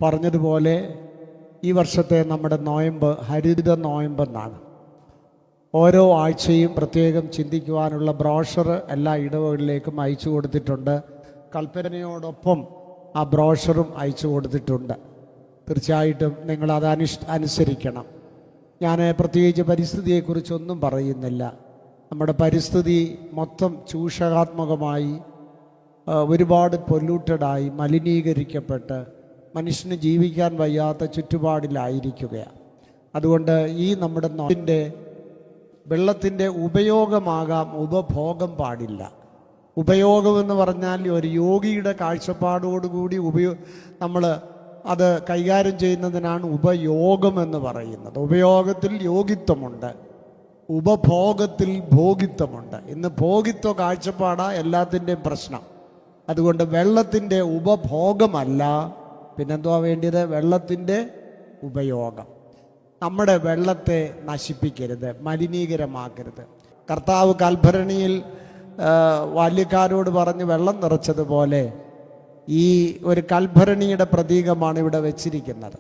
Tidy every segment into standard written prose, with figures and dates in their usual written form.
പറഞ്ഞതുപോലെ ഈ വർഷത്തെ നമ്മുടെ നോയമ്പ് ഹരിത നോയമ്പെന്നാണ്. ഓരോ ആഴ്ചയും പ്രത്യേകം ചിന്തിക്കുവാനുള്ള ബ്രോഷർ എല്ലാ ഇടവകളിലേക്കും അയച്ചു കൊടുത്തിട്ടുണ്ട്. കൽപ്പനയോടൊപ്പം ആ ബ്രോഷറും അയച്ചു കൊടുത്തിട്ടുണ്ട്. തീർച്ചയായിട്ടും നിങ്ങളത് അനുസരിക്കണം. ഞാൻ പ്രത്യേകിച്ച് പരിസ്ഥിതിയെക്കുറിച്ചൊന്നും പറയുന്നില്ല. നമ്മുടെ പരിസ്ഥിതി മൊത്തം ചൂഷകാത്മകമായി ഒരുപാട് പൊല്യൂട്ടഡായി മലിനീകരിക്കപ്പെട്ട് മനുഷ്യന് ജീവിക്കാൻ വയ്യാത്ത ചുറ്റുപാടിലായിരിക്കുകയാണ്. അതുകൊണ്ട് ഈ നമ്മുടെ നാടിൻ്റെ വെള്ളത്തിൻ്റെ ഉപയോഗമാകാം, ഉപഭോഗം പാടില്ല. ഉപയോഗമെന്ന് പറഞ്ഞാൽ ഒരു യോഗിയുടെ കാഴ്ചപ്പാടോടുകൂടി നമ്മൾ അത് കൈകാര്യം ചെയ്യുന്നതിനാണ് ഉപയോഗം എന്ന് പറയുന്നത്. ഉപയോഗത്തിൽ യോഗിത്വമുണ്ട്, ഉപഭോഗത്തിൽ ഭോഗിത്വമുണ്ട്. ഇന്ന് ഭോഗിത്വ കാഴ്ചപ്പാടാണ് എല്ലാത്തിൻ്റെയും പ്രശ്നം. അതുകൊണ്ട് വെള്ളത്തിൻ്റെ ഉപഭോഗമല്ല, പിന്നെന്തുവാ വേണ്ടിയത്? വെള്ളത്തിൻ്റെ ഉപയോഗം. നമ്മുടെ വെള്ളത്തെ നശിപ്പിക്കരുത്, മലിനീകരമാക്കരുത്. കർത്താവ് കൽഭരണിയിൽ ബാല്യക്കാരോട് പറഞ്ഞ് വെള്ളം നിറച്ചതുപോലെ ഈ ഒരു കൽഭരണിയുടെ പ്രതീകമാണ് ഇവിടെ വെച്ചിരിക്കുന്നത്.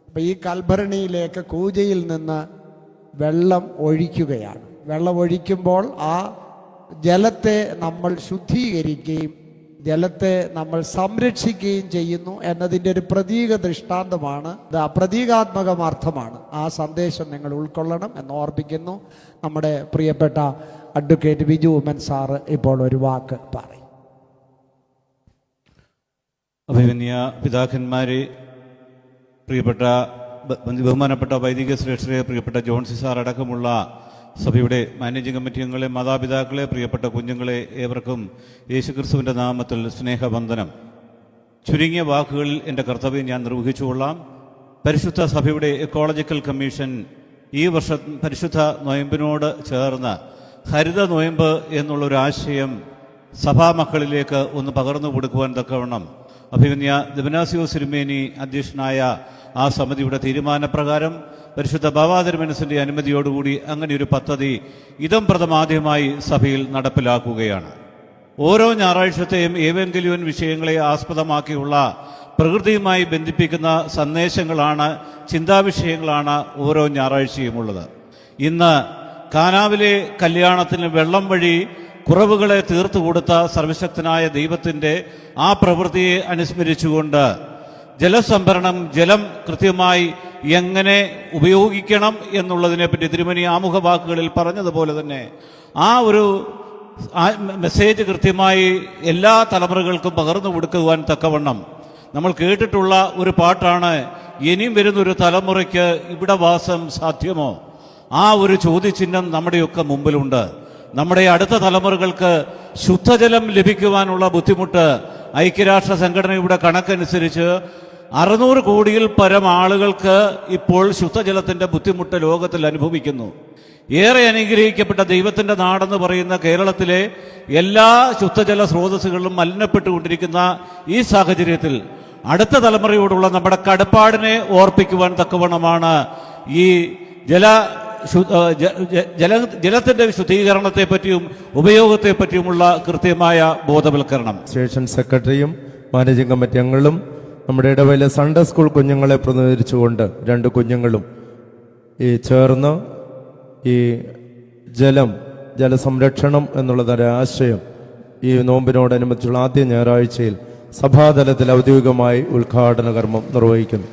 അപ്പം ഈ കൽഭരണിയിലേക്ക് കൂജയിൽ നിന്ന് വെള്ളം ഒഴിക്കുകയാണ്. വെള്ളം ഒഴിക്കുമ്പോൾ ആ ജലത്തെ നമ്മൾ ശുദ്ധീകരിക്കുകയും ജലത്തെ നമ്മൾ സംരക്ഷിക്കുകയും ചെയ്യുന്നു എന്നതിൻ്റെ ഒരു പ്രതീക ദൃഷ്ടാന്തമാണ്. ഇത് പ്രതീകാത്മകമാർത്ഥമാണ്. ആ സന്ദേശം നിങ്ങൾ ഉൾക്കൊള്ളണം എന്ന് ഓർപ്പിക്കുന്നു. നമ്മുടെ പ്രിയപ്പെട്ട അഡ്വക്കേറ്റ് ബിജു ഉമ്മൻ സാറ് ഇപ്പോൾ ഒരു വാക്ക് പറയും. അഭിമന്യ പിതാക്കന്മാരെ, പ്രിയപ്പെട്ട ബഹുമാനപ്പെട്ട വൈദിക ശ്രേഷ്ഠരെ, പ്രിയപ്പെട്ട ജോൺസി സാർ അടക്കമുള്ള സഭയുടെ മാനേജിംഗ് കമ്മിറ്റി അംഗങ്ങളെ, മാതാപിതാക്കളെ, പ്രിയപ്പെട്ട കുഞ്ഞുങ്ങളെ, ഏവർക്കും യേശുക്രിസ്തുവിൻ്റെ നാമത്തിൽ സ്നേഹവന്ദനം. ചുരുങ്ങിയ വാക്കുകളിൽ എൻ്റെ കർത്തവ്യം ഞാൻ നിർവഹിച്ചുകൊള്ളാം. പരിശുദ്ധ സഭയുടെ എക്കോളജിക്കൽ കമ്മീഷൻ ഈ വർഷം പരിശുദ്ധ നോയമ്പിനോട് ചേർന്ന് ഹരിത നോയമ്പ് എന്നുള്ളൊരാശയം സഭാമക്കളിലേക്ക് ഒന്ന് പകർന്നു കൊടുക്കുവാൻ തക്കവണ്ണം അഭിമന്യ ദിവനാസിയോസ് തിരുമേനി അധ്യക്ഷനായ ആ സമിതിയുടെ തീരുമാനപ്രകാരം പരിശുദ്ധ ബാവാ തിരുമനസിൻ്റെ അനുമതിയോടുകൂടി അങ്ങനെ ഒരു പദ്ധതി ഇതം പ്രഥമാദ്യമായി സഭയിൽ നടപ്പിലാക്കുകയാണ്. ഓരോ ഞായറാഴ്ചത്തെയും ഏവെങ്കിലും വിഷയങ്ങളെ ആസ്പദമാക്കിയുള്ള പ്രകൃതിയുമായി ബന്ധിപ്പിക്കുന്ന സന്ദേശങ്ങളാണ്, ചിന്താവിഷയങ്ങളാണ് ഓരോ ഞായറാഴ്ചയുമുള്ളത്. ഇന്ന് കാനാവിലെ കല്യാണത്തിന് വെള്ളം വഴി കുറവുകളെ തീർത്തു കൊടുത്ത സർവശക്തനായ ദൈവത്തിൻ്റെ ആ പ്രവൃത്തിയെ അനുസ്മരിച്ചുകൊണ്ട് ജലസംഭരണം, ജലം കൃത്യമായി എങ്ങനെ ഉപയോഗിക്കണം എന്നുള്ളതിനെപ്പറ്റി തിരുമേനി ആമുഖ വാക്കുകളിൽ പറഞ്ഞതുപോലെ തന്നെ ആ ഒരു മെസ്സേജ് കൃത്യമായി എല്ലാ തലമുറകൾക്കും പകർന്നു കൊടുക്കുവാൻ തക്കവണ്ണം നമ്മൾ കേട്ടിട്ടുള്ള ഒരു പാട്ടാണ്, ഇനിയും വരുന്നൊരു തലമുറയ്ക്ക് ഇവിടെ വാസം സാധ്യമോ? ആ ഒരു ചോദ്യചിഹ്നം നമ്മുടെയൊക്കെ മുമ്പിലുണ്ട്. നമ്മുടെ അടുത്ത തലമുറകൾക്ക് ശുദ്ധജലം ലഭിക്കുവാനുള്ള ബുദ്ധിമുട്ട് ഐക്യരാഷ്ട്ര സംഘടനയുടെ കണക്കനുസരിച്ച് 600 കോടിയിൽ പരം ആളുകൾക്ക് ഇപ്പോൾ ശുദ്ധജലത്തിൻ്റെ ബുദ്ധിമുട്ട് ലോകത്തിൽ അനുഭവിക്കുന്നു. ഏറെ അനുഗ്രഹിക്കപ്പെട്ട ദൈവത്തിൻ്റെ നാടെന്ന് പറയുന്ന കേരളത്തിലെ എല്ലാ ശുദ്ധജല സ്രോതസ്സുകളിലും മലിനപ്പെട്ടുകൊണ്ടിരിക്കുന്ന ഈ സാഹചര്യത്തിൽ അടുത്ത തലമുറയോടുള്ള നമ്മുടെ കടപ്പാടിനെ ഓർപ്പിക്കുവാൻ തക്കവണ്ണമാണ് ഈ ജലത്തിന്റെ ശുദ്ധീകരണത്തെ പറ്റിയും ഉപയോഗത്തെ പറ്റിയുമുള്ള കൃത്യമായ ബോധവൽക്കരണം. സ്റ്റേഷൻ സെക്രട്ടറിയും മാനേജിംഗ് കമ്മിറ്റി അംഗങ്ങളും നമ്മുടെ ഇടവയിലെ സൺഡേ സ്കൂൾ കുഞ്ഞുങ്ങളെ പ്രതിനിധീകരിച്ചുകൊണ്ട് 2 കുഞ്ഞുങ്ങളും ഈ ചേർന്ന് ഈ ജലസംരക്ഷണം എന്നുള്ളതൊരു ആശയം ഈ നോമ്പിനോടനുബന്ധിച്ചുള്ള ആദ്യ ഞായറാഴ്ചയിൽ സഭാതലത്തിൽ ഔദ്യോഗികമായി ഉദ്ഘാടന കർമ്മം നിർവഹിക്കുന്നു.